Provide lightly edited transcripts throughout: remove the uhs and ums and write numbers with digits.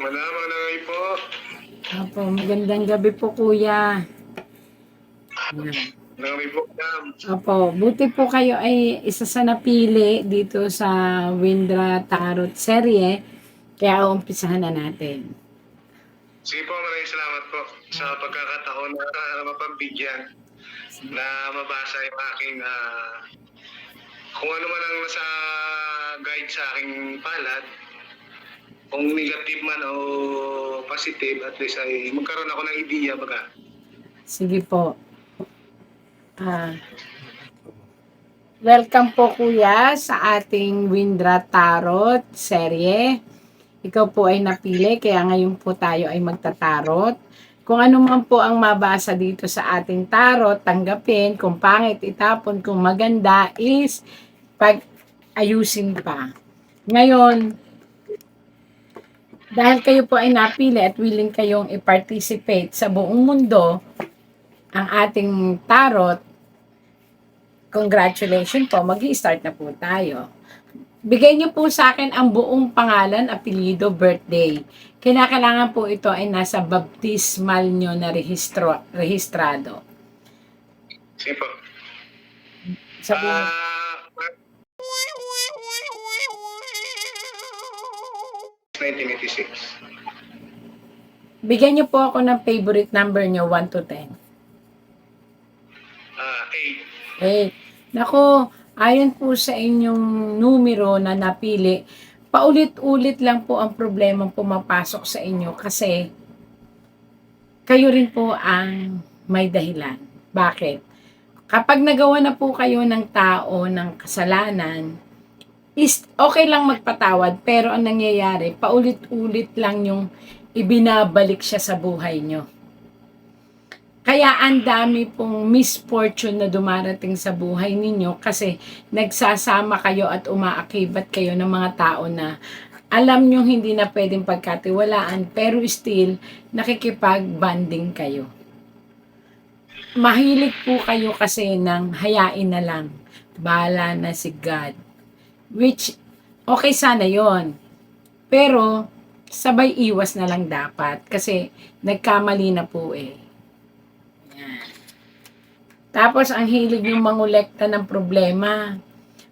Magandang po. Opo, magandang gabi po kuya. Yan. Magandang po, ma'am. Opo, buti po kayo ay isa sa napili dito sa Windra Tarot serye. Kaya umpisahan na natin. Sige po, maraming salamat po sa pagkakataon na mapagbigyan na mabasa yung aking kung ano man ang nasa guide sa aking palad. Kung negative man o positive, at least ay magkaroon ako ng ideya baga. Sige po. Welcome po kuya sa ating Windra Tarot serye. Ikaw po ay napili, kaya ngayon po tayo ay magtatarot. Kung ano man po ang mabasa dito sa ating tarot, tanggapin. Kung pangit, itapon. Kung maganda is pag-ayusin pa. Ngayon, dahil kayo po ay napili at willing kayong i-participate sa buong mundo, ang ating tarot, congratulations po, mag-i-start na po tayo. Bigay niyo po sa akin ang buong pangalan, apelyido, birthday. Kinakailangan po ito ay nasa baptismal nyo na rehistrado. Sige po. Sa buong... 1986. Bigyan niyo po ako ng favorite number nyo, 1 to 10. 8. Nako, ayon po sa inyong numero na napili, paulit-ulit lang po ang problemang pumapasok sa inyo kasi kayo rin po ang may dahilan. Bakit? Kapag nagawa na po kayo ng tao ng kasalanan, is okay lang magpatawad, pero ang nangyayari, paulit-ulit lang yung ibinabalik siya sa buhay nyo. Kaya ang dami pong misfortune na dumarating sa buhay ninyo kasi nagsasama kayo at umaakibat kayo ng mga tao na alam nyo hindi na pwedeng pagkatiwalaan pero still nakikipag-banding kayo. Mahilig po kayo kasi ng hayain na lang. Bahala na si God. Which, okay sana yon. Pero, sabay iwas na lang dapat kasi nagkamali na po eh. Tapos, ang hilig yung mangolekta ng problema.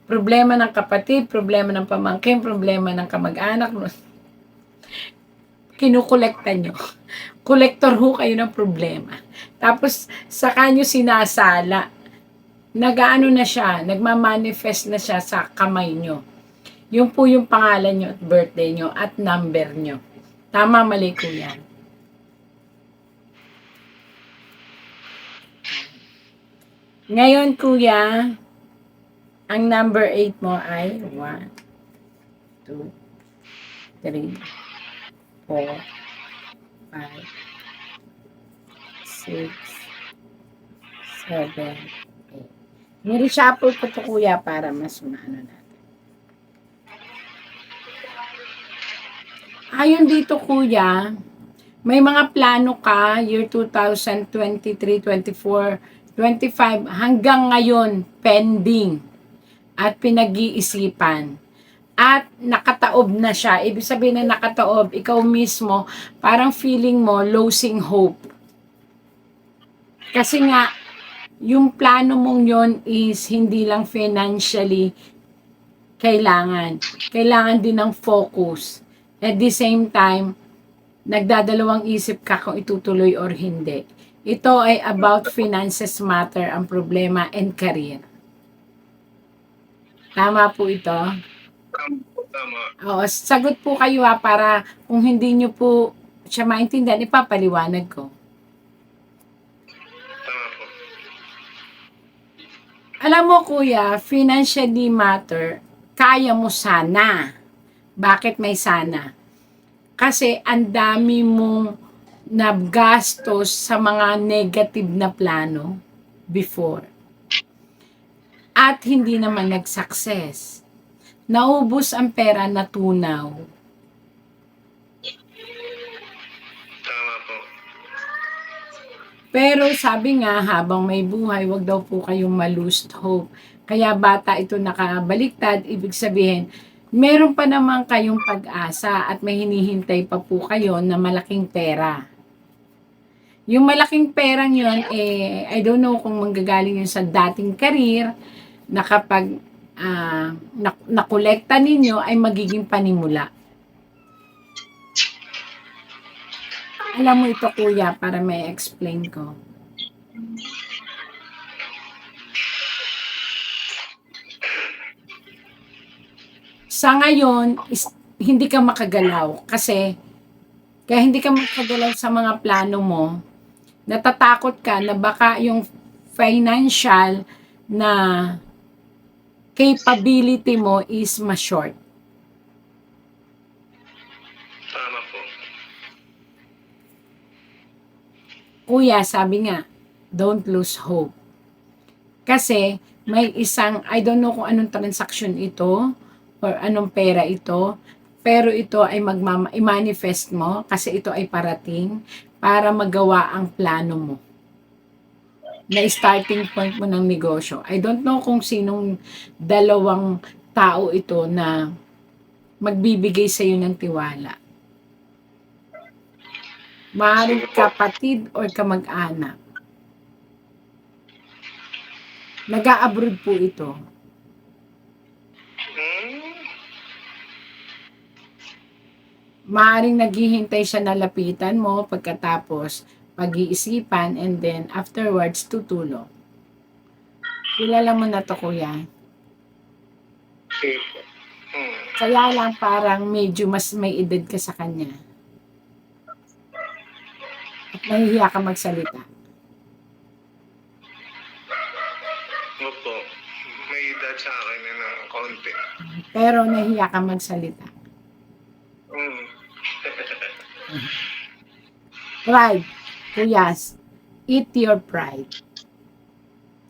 Problema ng kapatid, problema ng pamangkin, problema ng kamag-anak. Kinukolekta nyo. Kolektor ho kayo ng problema. Tapos, saka nyo sinasala. Nag-ano na siya, nagmamanifest na siya sa kamay nyo. Yung po yung pangalan nyo at birthday nyo at number nyo. Tama, mali ko yan. Ngayon, kuya, ang number 8 mo ay 1, 2, 3, 4, 5, 6, 7, 8. Nireshuffle ko to kuya para mas maano natin. Ayon dito kuya, may mga plano ka year 2023, 24, 25 hanggang ngayon pending at pinag-iisipan at nakataob na siya. Ibig sabihin na nakataob, ikaw mismo parang feeling mo losing hope. Kasi nga yung plano mong yon is hindi lang financially kailangan din ng focus. At the same time, nagdadalawang isip ka kung itutuloy or hindi. Ito ay about finances matter ang problema and career. Tama po ito? Tama. Oo, sagot po kayo para kung hindi nyo po siya maintindihan, ipapaliwanag ko. Tama po. Alam mo kuya, financially matter, kaya mo sana. Bakit may sana? Kasi ang dami mong nagastos sa mga negative na plano before. At hindi naman nag-success. Naubos ang pera na tunaw. Tama po. Pero sabi nga, habang may buhay, wag daw po kayong ma-lose hope. Kaya bata ito nakabaliktad, ibig sabihin, meron pa naman kayong pag-asa at may hinihintay pa po kayo na malaking pera. Yung malaking perang yun, I don't know kung manggagaling yun sa dating career na kapag nakolekta ninyo ay magiging panimula. Alam mo ito, kuya, para may explain ko. Sa ngayon, hindi ka makagalaw kasi kaya hindi ka makagalaw sa mga plano mo, natatakot ka na baka yung financial na capability mo is ma-short. Tama po. Kuya, sabi nga, don't lose hope. Kasi may isang, I don't know kung anong transaction ito or anong pera ito, pero ito ay i-manifest mo kasi ito ay parating para magawa ang plano mo na starting point mo ng negosyo. I don't know kung sinong dalawang tao ito na magbibigay sa iyo ng tiwala. Maaaring kapatid or kamag-anak. Nag-a-abroad po ito. Maaaring naghihintay siya na lapitan mo pagkatapos pag-iisipan and then afterwards tutulong. Kilala mo na to, kuya. Sige po. Kaya lang parang medyo mas may edad ka sa kanya. At nahihiya ka magsalita. Opo. May edad sa akin na ng kaunti. Pero nahihiya ka magsalita. Pride. Kuyas, eat your pride.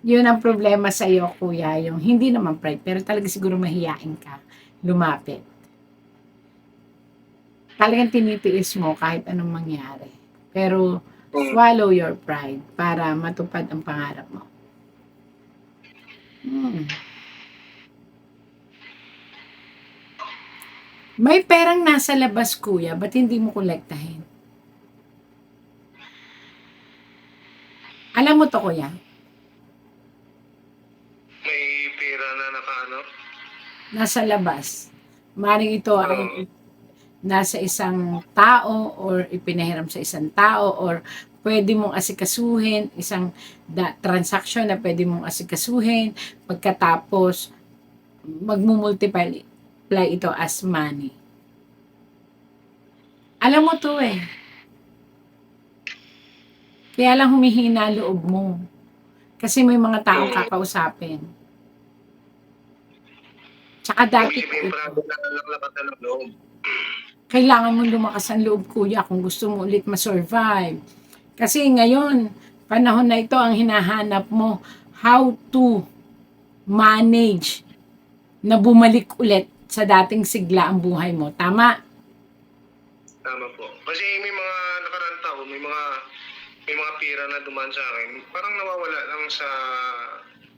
Yun ang problema sa iyo, kuya. Yung hindi naman pride, pero talaga siguro mahiyain ka. Lumapit. Talagang tinitiis mo kahit anong mangyari. Pero swallow your pride para matupad ang pangarap mo. May perang nasa labas, kuya. Ba't hindi mo kolektahin? Alam mo to, kuya? May pera na nakaano? Nasa labas. Maring ito ay nasa isang tao or ipinahiram sa isang tao or pwede mong asikasuhin, isang transaction na pwede mong asikasuhin pagkatapos magmumultiply ito as money. Alam mo to eh. Kaya lang humihina loob mo. Kasi may mga taong kakausapin. Tsaka dati po ito. Kailangan mo lumakas ang loob, kuya, kung gusto mo ulit ma-survive. Kasi ngayon, panahon na ito ang hinahanap mo, how to manage na bumalik ulit sa dating sigla ang buhay mo. Tama? Tama po. Kasi may mga nakaraan taon, may mga pira na dumaan sa akin. Parang nawawala lang sa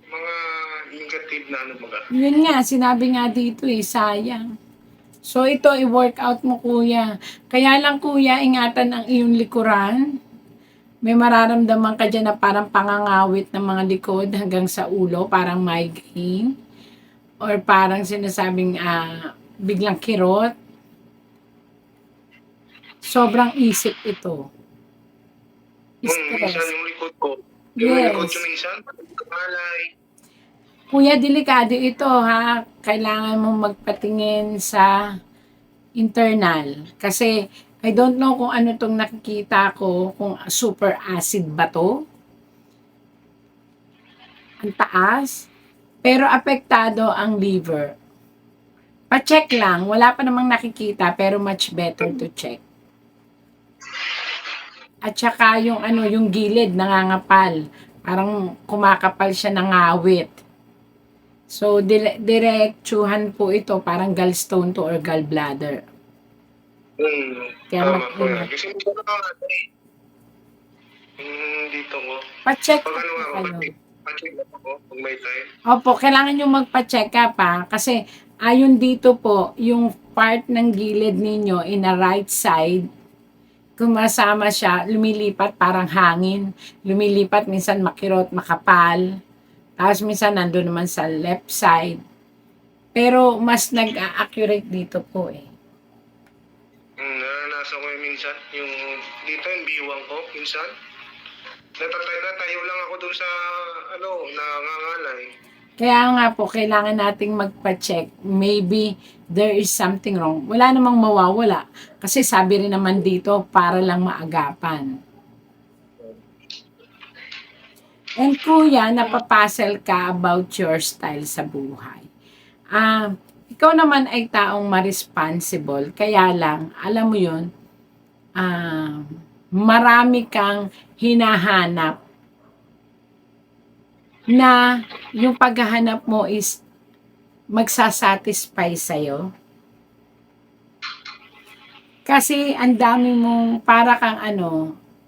mga negative na ano baga. Yun nga, sinabi nga dito eh, sayang. So ito, i-workout mo, kuya. Kaya lang, kuya, ingatan ang iyong likuran. May mararamdaman ka dyan na parang pangangawit ng mga likod hanggang sa ulo, parang migraine. Or parang sinasabing biglang kirot. Sobrang isip ito. Minsan yung likod ko. Yes. Yung likod ko minsan, kamalay. Kuya, delikado ito ha. Kailangan mong magpatingin sa internal. Kasi I don't know kung ano tong nakikita ko, kung super acid ba to. Ang taas. Pero apektado ang liver. Pa-check lang. Wala pa namang nakikita pero much better to check. At saka yung yung gilid nangangapal. Parang kumakapal siya ng ngawit. So, diretsuhan po ito. Parang gallstone to or gallbladder. Kaya Tama po yan. Kasi dito na ako dito ko. Pa-check Pag ano po ako, kayo. pa-check ako pag may time. Opo, kailangan nyo magpa-check up ha. Kasi Ayon dito po, yung part ng gilid ninyo in the right side, kumasama siya, lumilipat parang hangin. Lumilipat, minsan makirot, makapal. Tapos minsan nandun naman sa left side. Pero mas nag-accurate dito po eh. Naranasan ko yung minsan, yung dito yung biwang ko, minsan. Natayo lang ako dun sa, nangangalay. Kaya nga po, kailangan nating magpa-check. Maybe there is something wrong. Wala namang mawawala. Kasi sabi rin naman dito, para lang maagapan. And kuya, napapuzzle ka about your style sa buhay. Ikaw naman ay taong ma-responsible. Kaya lang, alam mo yun, marami kang hinahanap na yung paghahanap mo is magsasatisfy sa'yo. Kasi ang dami mong para kang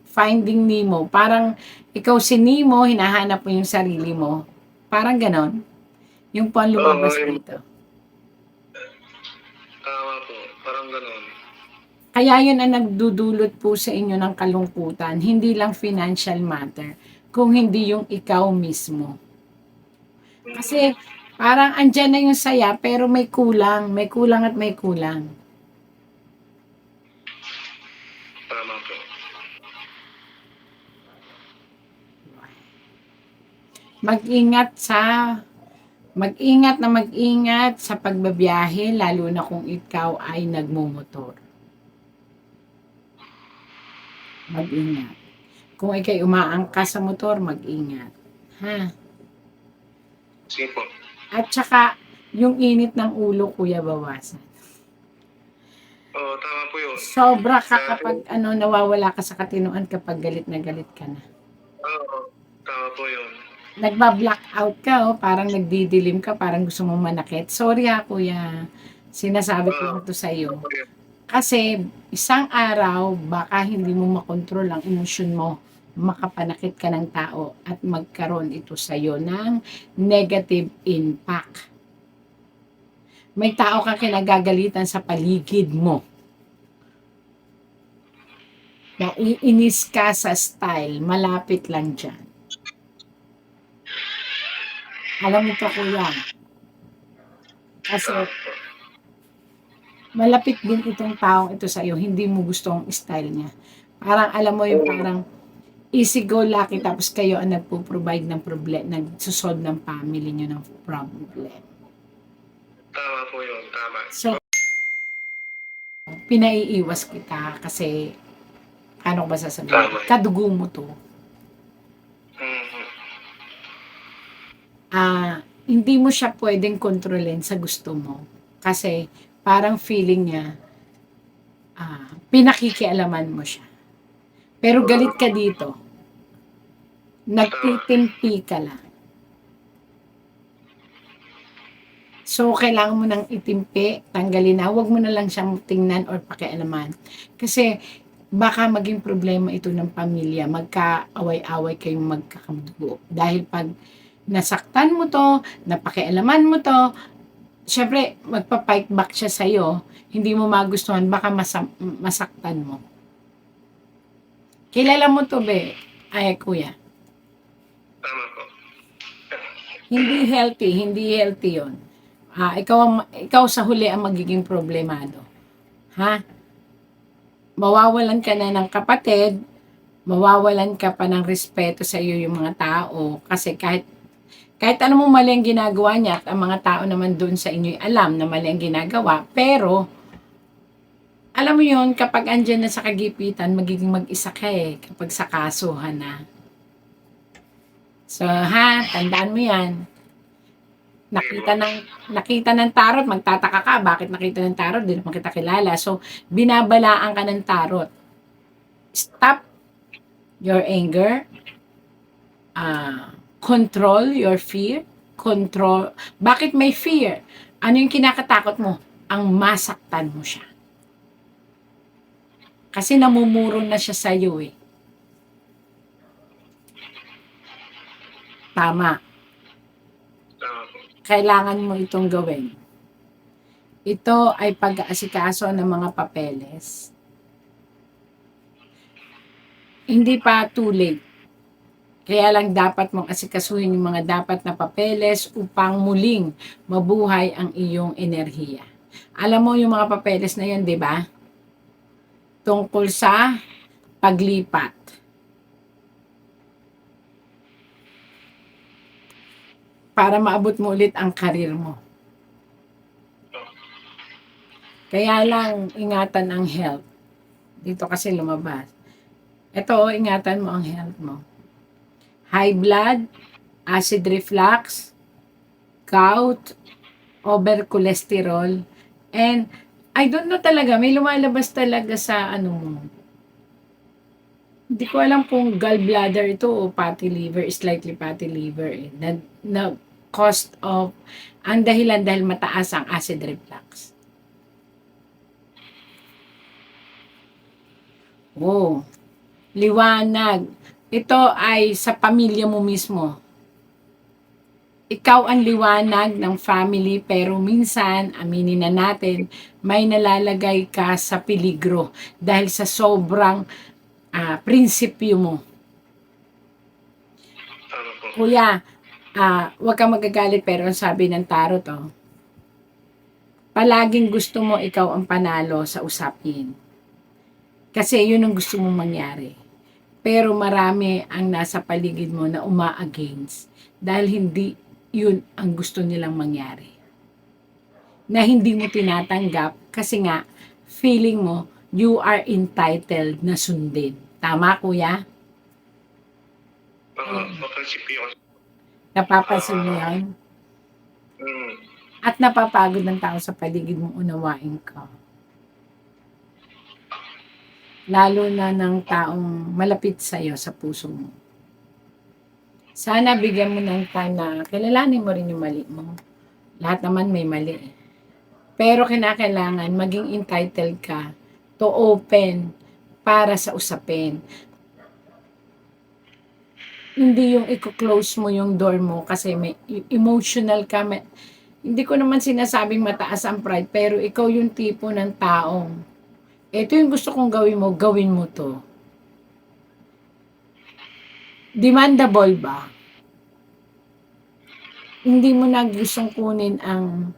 Finding Nemo. Parang ikaw si Nemo, hinahanap mo yung sarili mo. Parang ganon. Yung po ang lumabas dito. Tama po, parang ganon. Kaya yun ang nagdudulot po sa inyo ng kalungkutan. Hindi lang financial matter, kung hindi yung ikaw mismo. Kasi parang andyan na yung saya, pero may kulang. May kulang at may kulang. Tama po. Mag-ingat sa pagbabiyahe, lalo na kung ikaw ay nagmumotor. Mag-ingat. Kung ikay umaangkas sa motor, mag-ingat. Ha? Sige po. At saka, yung init ng ulo, kuya, bawasan. Oo, tama po yun. Sobra ka kapag nawawala ka sa katinoan kapag galit na galit ka na. Oo, tama po yun. Nagba-blackout ka, parang nagdidilim ka, parang gusto mo manakit. Sorry ha, kuya. Sinasabi ko lang to sa iyo. Kasi isang araw, baka hindi mo makontrol ang emosyon mo, makapanakit ka ng tao at magkaroon ito sa iyo ng negative impact. May tao kang kinagagalitan sa paligid mo. Naiinis ka sa style, malapit lang dyan. Alam mo ka, kuya. Kasi malapit din itong taong ito sa iyo, hindi mo gusto ang style niya. Parang alam mo yung parang easy go lucky, tapos kayo ang nagpo-provide ng problem, nagsusolve ng family niyo ng problem. Tama po yun, tama. So, pinaiiwas kita kasi ano ba sasabihin? Kadugo mo to. Hindi mo siya pwedeng kontrolin sa gusto mo. Kasi parang feeling niya, pinakikialaman mo siya. Pero galit ka dito. Nagtitimpi ka lang. So, kailangan mo nang itimpi, tanggalin na. Huwag mo na lang siyang tingnan or pakialaman. Kasi, baka maging problema ito ng pamilya. Magkaaway-away kayong magkakadugo. Dahil pag nasaktan mo to, napakialaman mo to, syempre, magpa-fight back siya sa'yo. Hindi mo magustuhan, baka masaktan mo. Kilala mo to, be? Ay, kuya. Tama po. Hindi healthy yon. Ikaw sa huli ang magiging problemado. Ha? Mawawalan ka na ng kapatid, mawawalan ka pa ng respeto sa iyo yung mga tao, kasi kahit ano mo mali ang ginagawa niya at ang mga tao naman doon sa inyo alam na mali ang ginagawa, pero alam mo yun, kapag andyan na sa kagipitan, magiging mag-isa ka kapag sa kasuhan na. So, tandaan mo yan. Nakita ng tarot, magtataka ka, bakit nakita ng tarot, di naman kita kilala. So, binabalaan ka ng tarot. Stop your anger. Control your fear. Bakit may fear? Ano yung kinakatakot mo? Ang masaktan mo siya. Kasi namumuro na siya sa'yo Tama. Kailangan mo itong gawin. Ito ay pag-aasikaso ng mga papeles. Hindi pa too late. Kaya lang dapat mong asikasuhin yung mga dapat na papeles upang muling mabuhay ang iyong enerhiya. Alam mo yung mga papeles na yan, di ba? Tungkol sa paglipat. Para maabot mo ulit ang karir mo. Kaya lang, ingatan ang health. Dito kasi lumabas. Ito, ingatan mo ang health mo. High blood, acid reflux, gout, over cholesterol, and I don't know talaga, may lumalabas talaga sa ano mo. Hindi ko alam kung gallbladder ito o fatty liver, slightly fatty liver. Na cost of, ang dahilan dahil mataas ang acid reflux. Oh, liwanag. Ito ay sa pamilya mo mismo. Ikaw ang liwanag ng family pero minsan, aminin na natin, may nalalagay ka sa peligro dahil sa sobrang prinsipyo mo. Tama po. Kuya, huwag kang magagalit pero ang sabi ng tarot, palaging gusto mo ikaw ang panalo sa usapin. Kasi yun ang gusto mong mangyari. Pero marami ang nasa paligid mo na uma-against dahil hindi yun ang gusto nilang mangyari. Na hindi mo tinatanggap kasi nga feeling mo you are entitled na sundin. Tama, kuya? Maprinsipyo. Napapansin mo yan? At napapagod ng tao sa paligid mong unawain ka. Lalo na ng taong malapit sa iyo sa puso mo. Sana bigyan mo ng time na kilalanin mo rin yung mali mo. Lahat naman may mali. Pero kinakailangan maging entitled ka to open para sa usapin. Hindi yung i-close mo yung door mo kasi may emotional ka. Hindi ko naman sinasabing mataas ang pride, pero ikaw yung tipo ng taong ito yung gusto kong gawin mo to. Demandable ba? Hindi mo na gustong kunin ang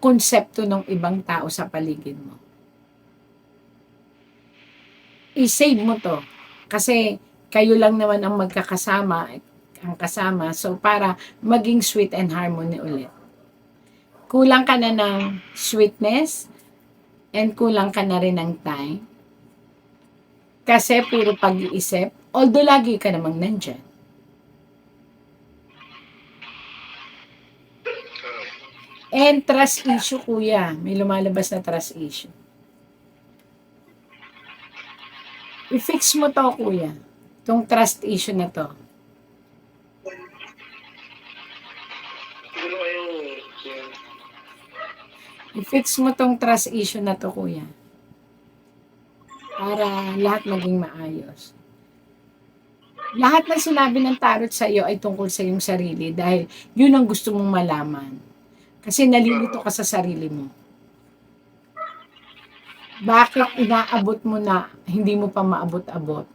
konsepto ng ibang tao sa paligid mo. I-save mo to. Kasi kayo lang naman ang ang kasama. So, para maging sweet and harmony ulit. Kulang ka na ng sweetness and kulang ka na rin ng time. Kasi puro pag-iisip, although lagi ka namang nandyan. And trust issue, kuya. May lumalabas na trust issue. I-fix mo to, kuya. Itong trust issue na to. I-fix mo tong trust issue na to, kuya. Para lahat maging maayos. Lahat ng sinabi ng tarot sa iyo ay tungkol sa iyong sarili dahil yun ang gusto mong malaman. Kasi nalilito ka sa sarili mo. Bakit inaabot mo na hindi mo pa maabot-abot?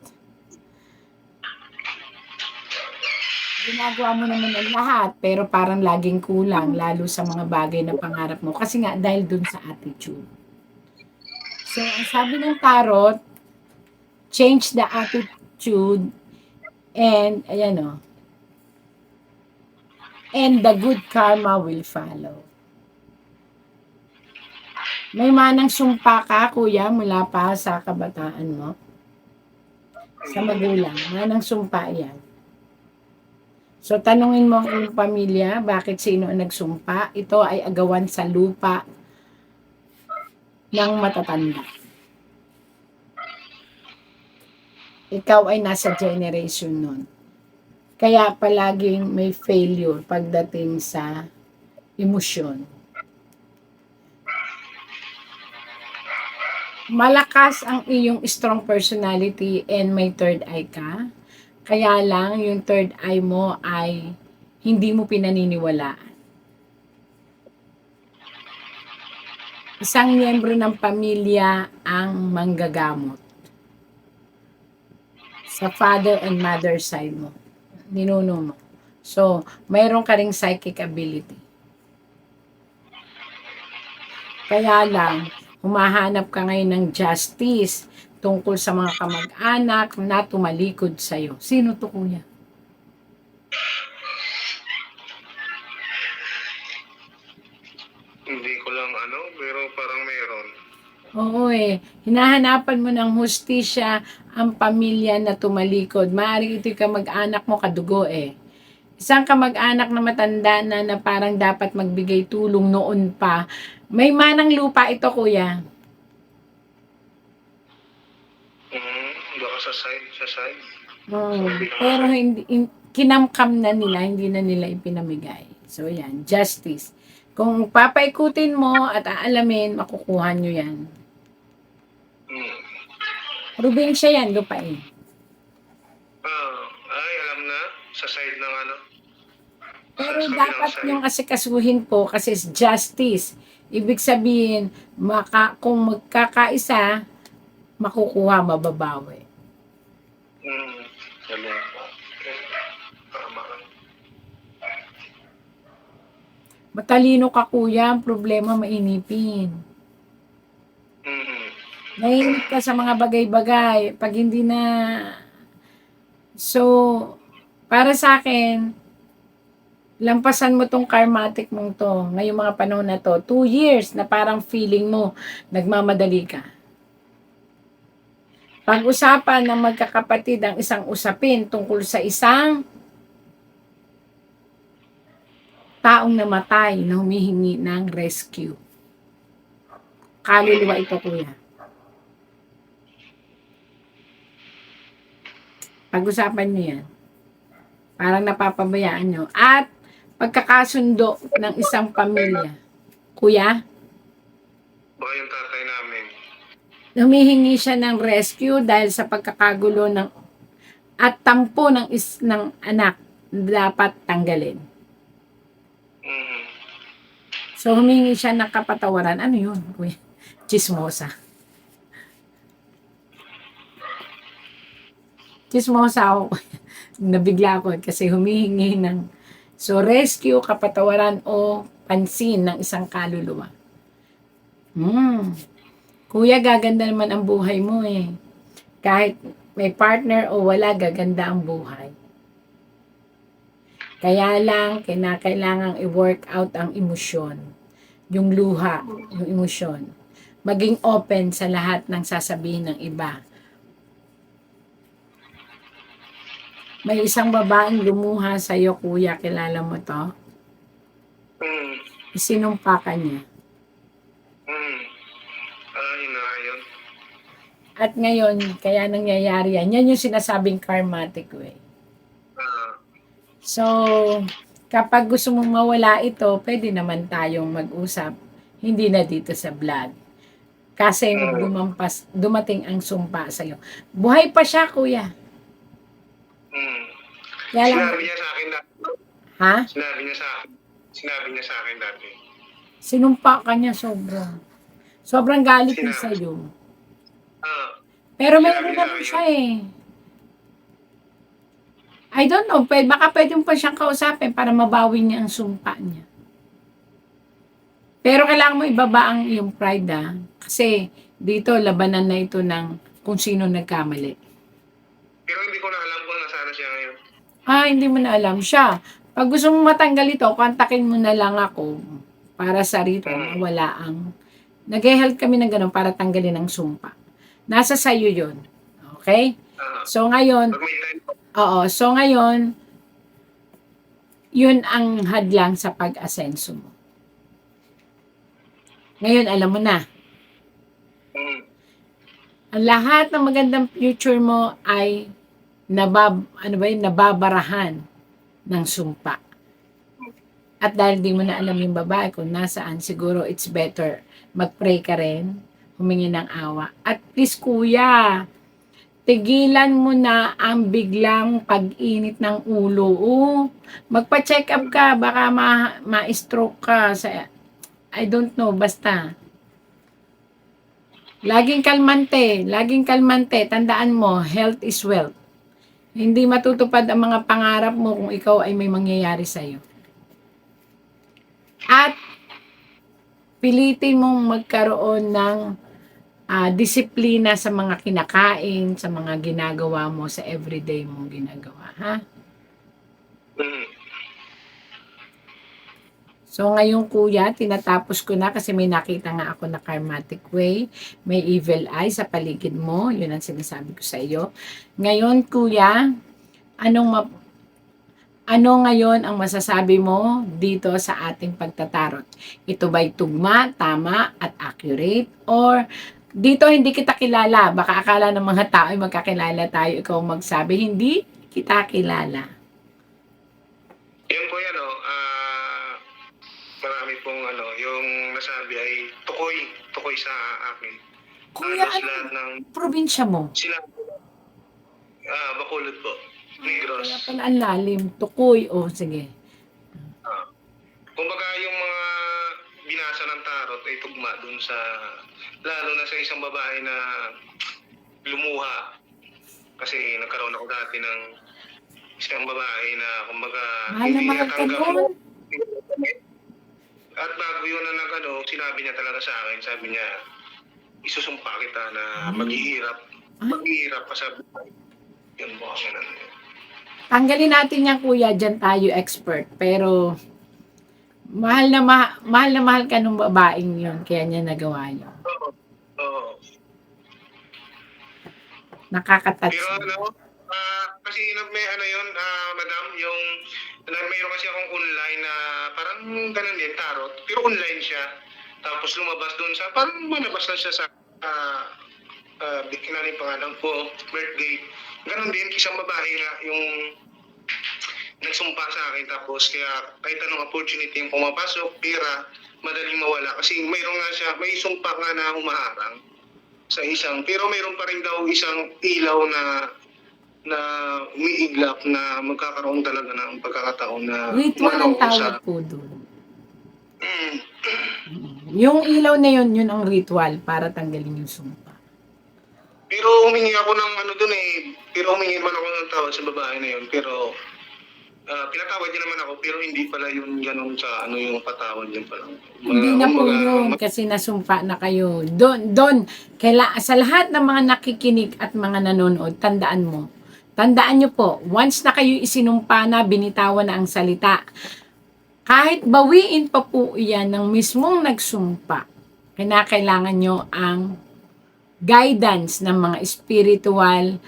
Ginagawa mo naman ang lahat pero parang laging kulang lalo sa mga bagay na pangarap mo. Kasi nga dahil dun sa attitude. So, ang sabi ng tarot, change the attitude and, ayan and the good karma will follow. May manang sumpa ka, kuya, mula pa sa kabataan mo? Sa magulang, manang sumpa yan. So, tanungin mo ang iyong pamilya, bakit sino ang nagsumpa? Ito ay agawan sa lupa ng matatanda. Ikaw ay nasa generation nun. Kaya palaging may failure pagdating sa emosyon. Malakas ang iyong strong personality and may third eye ka. Kaya lang yung third eye mo ay hindi mo pinaniniwalaan. Isang miyembro ng pamilya ang manggagamot. Sa father and mother side mo. Ninuno mo. So, mayroon ka ring psychic ability. Kaya lang, humahanap ka ngayon ng justice tungkol sa mga kamag-anak na tumalikod sa'yo. Sino to, kuya? Hindi ko lang pero parang meron. Oo eh. Hinahanapan mo ng hustisya ang pamilya na tumalikod. Maaaring ito'y kamag-anak mo kadugo eh. Isang kamag-anak na matanda na parang dapat magbigay tulong noon pa. May manang lupa ito, kuya. Baka sa side. Oo. Pero kinamkam na nila, hindi na nila ipinamigay. So yan, justice. Kung papaikutin mo at aalamin, makukuha nyo yan. Probinsya yan, lupain. Ay, alam na. Sa side ng Pero sa dapat kabilang yung asikasuhin po kasi justice. Ibig sabihin, kung magkakaisa, makukuha, mababawi. Ganun. Tama. Matalino ka, kuya. Ang problema, mainipin. Nainip ka sa mga bagay-bagay. Pag hindi na... So, para sa akin, lampasan mo tong karmatic mong to. Ngayong mga panahon na to. 2 years na parang feeling mo, nagmamadali ka. Pag-usapan ng magkakapatid ang isang usapin tungkol sa isang taong namatay na humihingi ng rescue. Kaluluwa ito, kuya. Pag-usapan niyo yan. Parang napapabayaan nyo. At pagkakasundo ng isang pamilya. Kuya, Baka yung tatay namin. humihingi siya ng rescue dahil sa pagkakagulo ng at tampo ng anak dapat tanggalin. So, humingi siya ng kapatawaran. Ano yun, kuya? Chismosa. Chismosa ako. Nabigla ako kasi humihingi ng rescue, kapatawaran o pansin ng isang kaluluwa. Kuya, gaganda naman ang buhay mo eh. Kahit may partner o wala, gaganda ang buhay. Kaya lang, kailangang i-work out ang emosyon. Yung luha, yung emosyon. Maging open sa lahat ng sasabihin ng iba. May isang babaeng lumuha sa'yo, kuya. Kilala mo to? Sinumpa ka niya. Inayon. At ngayon, kaya nangyayari yan. Yan yung sinasabing karmatic way. So, kapag gusto mong mawala ito, pwede naman tayong mag-usap. Hindi na dito sa vlog. Kasi dumating ang sumpa sa'yo. Buhay pa siya, kuya. Kaya lang, Sinabi niya sa akin dati. ha? Sinabi niya sa akin dati. Sinumpa ka niya sobra. Sobrang galit niya sa'yo. Pero meron naman siya eh. I don't know, baka pwede mo pa siyang kausapin para mabawi niya ang sumpa niya. Pero kailangan mo ibaba ang iyong pride kasi dito labanan na ito ng kung sino nagkamali. Pero hindi ko na alam kung nasaan siya ngayon. Hindi mo na alam siya. Pag gusto mo matanggal ito, kontakin mo na lang ako para sa rito wala ang... Nag-help kami ng ganun para tanggalin ang sumpa. Nasa sayo yun. Okay? So ngayon, so ngayon, yun ang hadlang sa pag-asenso mo. Ngayon, alam mo na. Ang lahat ng magandang future mo ay nababarahan ng sumpa. At dahil di mo na alam yung babae kung nasaan, siguro it's better mag-pray ka rin, humingi ng awa. At please, kuya, tigilan mo na ang biglang pag-init ng ulo. Magpa-check up ka, baka ma-stroke ka. I don't know, basta. Laging kalmante, laging kalmante. Tandaan mo, health is wealth. Hindi matutupad ang mga pangarap mo kung ikaw ay may mangyayari sa'yo. At pilitin mong magkaroon ng disiplina sa mga kinakain, sa mga ginagawa mo, sa everyday mong ginagawa. Ha? Mm. So ngayon kuya, tinatapos ko na kasi may nakita nga ako na karmatic way, may evil eye sa paligid mo, yun ang sinasabi ko sa iyo. Ngayon kuya, ano ngayon ang masasabi mo dito sa ating pagtatarot? Ito ba'y tugma, tama at accurate? Or dito hindi kita kilala, baka akala ng mga tao ay magkakilala tayo, ikaw magsabi, hindi kita kilala. Yun po yan, marami pong yung nasabi ay tukoy sa akin. Kuya, Halos lahat ano ng probinsya mo? sila, Bacolod po, Negros. Kaya pala ang lalim, tukoy, sige. Kumbaga yung mga binasa ng tarot ay tugma dun sa, lalo na sa isang babae na lumuha. Kasi nagkaroon ako dati ng isang babae na kumbaga Mahal na mahal ka doon. At bago yun na sinabi niya talaga sa akin, sabi niya, isusumpa kita na maghihirap pa sa buhay. Yun po ang Tanggalin natin yan kuya, dyan tayo expert. Pero mahal na mahal ka nung babaeng yun, kaya niya nagawa yun. Oo. Nakakatouch. Pero kasi may madam, yung mayroon kasi akong online na parang ganun din, tarot, pero online siya. Tapos lumabas doon sa, parang manabas na siya sa yung pangalan ko, birthday. Ganun din, isang babae nga yung nagsumpa sa akin. Tapos kaya kahit anong opportunity yung pumapasok, pera, madaling mawala. Kasi mayroon nga siya, may sumpa nga na humaharang sa isang, pero mayroon pa rin daw isang ilaw na umiiglap na magkakaroon talaga ng pagkakataon na Ritual ang tawag po doon. Yung ilaw na yun, yun ang ritual para tanggalin yung sumpa. Pero humingi ako ng pero humingi man ako ng tawad sa babae na yun, pero pinatawad niya naman ako, pero hindi pala yun ganun sa yung patawad yun pala. Hindi na po yun kasi nasumpa na kayo. Doon, sa lahat ng mga nakikinig at mga nanonood, tandaan nyo po, once na kayo isinumpa na, binitawan na ang salita, kahit bawiin pa po yan ng mismong nagsumpa, kinakailangan nyo ang guidance ng mga spiritual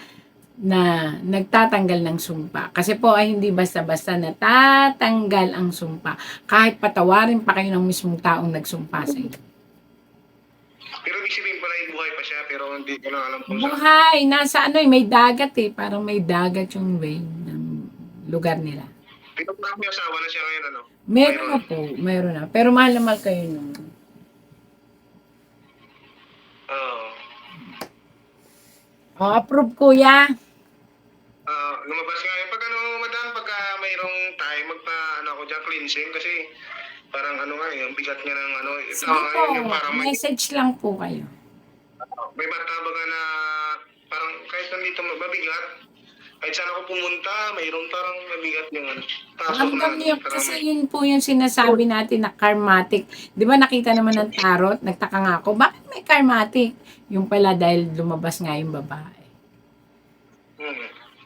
na nagtatanggal ng sumpa. Kasi po ay hindi basta-basta natatanggal ang sumpa. Kahit patawarin pa kayo ng mismong taong nagsumpa sa inyo. Pero ibig sabihin pala yung buhay pa siya, pero hindi ko lang alam kung saan. Buhay, nasa may dagat parang may dagat yung way ng lugar nila. Pero may asawa na siya ngayon, Meron na. Pero mahal na mahal kayo nung. Approve kuya. Lumabas nga yung madam, pagka mayroong time, ako dyan, cleansing, kasi parang ang bigat niya ng Sige po, parang message lang po kayo. may mataba nga na parang kahit nandito mabigat, kahit saan ako pumunta, mayroong parang mabigat yung Ramdam niyo, kasi yun po yung sinasabi natin na karmatic. Di ba nakita naman ng tarot, nagtaka nga ako, bakit may karmatic? Yung pala dahil lumabas nga yung babae.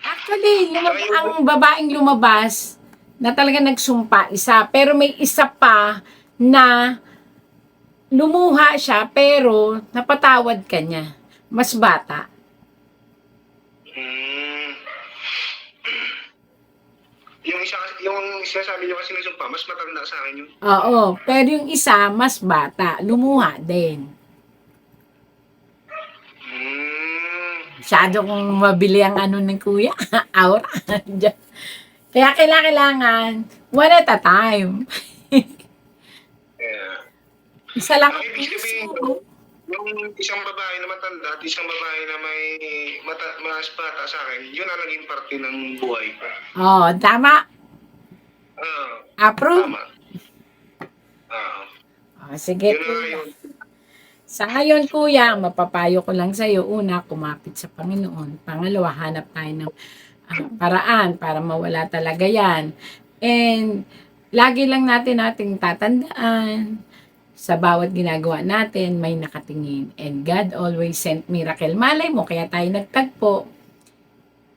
Actually, ang babaeng lumabas, na talaga nagsumpa, isa. Pero may isa pa na lumuha siya, pero napatawad ka niya. Mas bata. Yung sinasabi niyo kasi nagsumpa, mas matanda sa akin yun. Oo, pero yung isa, mas bata. Lumuha din. Masyado kong mabili ang ng kuya. Aura. Kaya kailangan one at a time. Isa lang ang puso. Yung isang babae na matanda at isang babae na may mas bata sa akin, yun ang naging parte ng buhay ko. Tama. Approve? Tama. Sige. Sa ngayon, kuya, ang mapapayo ko lang sa'yo, una, kumapit sa Panginoon. Pangalawa, hanap tayo ng paraan para mawala talaga yan. And, lagi lang nating tatandaan, sa bawat ginagawa natin, may nakatingin. And God always sent miracle. Malay mo, kaya tayo nagtagpo.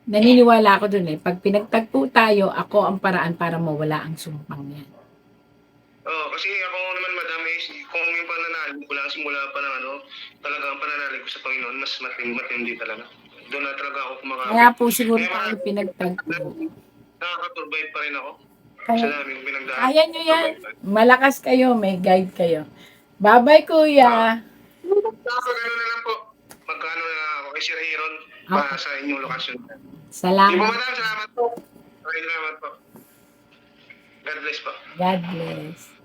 Naniniwala ako dun eh. Pag pinagtagpo tayo, ako ang paraan para mawala ang sumpang yan. Oo, kasi ako naman, madam, is, kung yung pananalig ko lang, simula pa ng talaga ang pananalig ko sa Panginoon, mas matindi talaga. Doon na talaga ako kumakain. Kaya po siguro tayo pinagtagpo. Nakaka-survive pa rin ako. Sa Kaya, daming pinagdaan. kaya nyo yan. Malakas kayo, may guide kayo. Bye-bye, kuya. Ako, gano'n na lang po. Magkano na lang ako kay Sir Aaron para sa inyong lokasyon. Hindi po, Salamat. madam. Salamat po. Maraming salamat po. God bless po. God bless.